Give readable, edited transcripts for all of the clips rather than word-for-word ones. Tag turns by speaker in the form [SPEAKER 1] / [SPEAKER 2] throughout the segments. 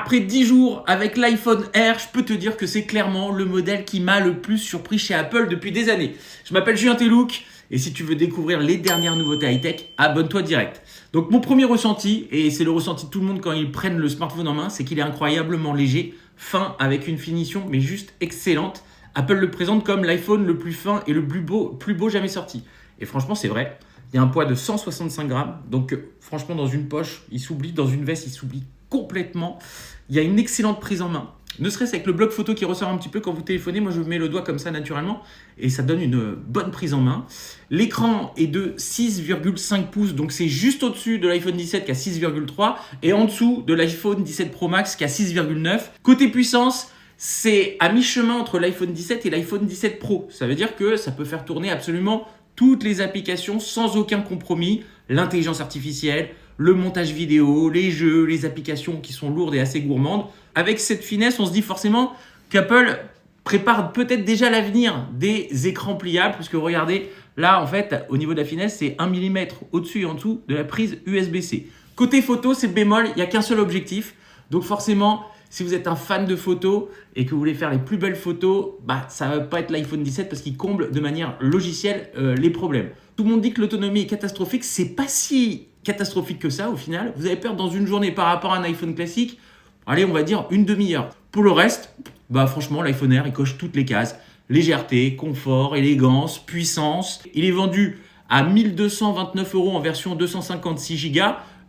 [SPEAKER 1] Après 10 jours avec l'iPhone Air, je peux te dire que c'est clairement le modèle qui m'a le plus surpris chez Apple depuis des années. Je m'appelle Julien Telouk et si tu veux découvrir les dernières nouveautés high-tech, abonne-toi direct. Donc mon premier ressenti, et c'est le ressenti de tout le monde quand ils prennent le smartphone en main, c'est qu'il est incroyablement léger, fin, avec une finition mais juste excellente. Apple le présente comme l'iPhone le plus fin et le plus beau jamais sorti. Et franchement c'est vrai, il y a un poids de 165 grammes, donc franchement dans une poche il s'oublie, dans une veste il s'oublie complètement. Il y a une excellente prise en main. Ne serait-ce avec le bloc photo qui ressort un petit peu quand vous téléphonez, moi je mets le doigt comme ça naturellement et ça donne une bonne prise en main. L'écran est de 6,5 pouces, donc c'est juste au-dessus de l'iPhone 17 qui a 6,3 et en dessous de l'iPhone 17 Pro Max qui a 6,9. Côté puissance, c'est à mi-chemin entre l'iPhone 17 et l'iPhone 17 Pro. Ça veut dire que ça peut faire tourner absolument toutes les applications sans aucun compromis. L'intelligence artificielle, le montage vidéo, les jeux, les applications qui sont lourdes et assez gourmandes. Avec cette finesse, on se dit forcément qu'Apple prépare peut-être déjà l'avenir des écrans pliables, puisque regardez, là en fait, au niveau de la finesse, c'est 1 mm au-dessus et en dessous de la prise USB-C. Côté photo, c'est le bémol, il n'y a qu'un seul objectif. Donc forcément, si vous êtes un fan de photos et que vous voulez faire les plus belles photos, ça ne va pas être l'iPhone 17 parce qu'il comble de manière logicielle les problèmes. Tout le monde dit que l'autonomie est catastrophique, c'est pas si catastrophique que ça au final. Vous avez peur dans une journée par rapport à un iPhone classique, allez on va dire une demi-heure. Pour le reste, franchement l'iPhone Air il coche toutes les cases. Légèreté, confort, élégance, puissance. Il est vendu à 1 229 € en version 256 Go.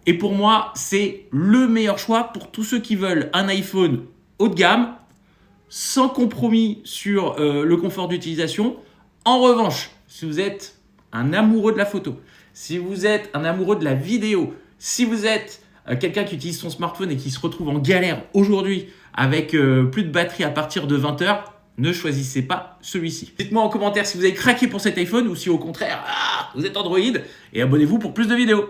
[SPEAKER 1] Et pour moi, c'est le meilleur choix pour tous ceux qui veulent un iPhone haut de gamme, sans compromis sur le confort d'utilisation. En revanche, si vous êtes un amoureux de la photo, si vous êtes un amoureux de la vidéo, si vous êtes quelqu'un qui utilise son smartphone et qui se retrouve en galère aujourd'hui avec plus de batterie à partir de 20 h, ne choisissez pas celui-ci. Dites-moi en commentaire si vous avez craqué pour cet iPhone ou si au contraire, vous êtes Android et abonnez-vous pour plus de vidéos.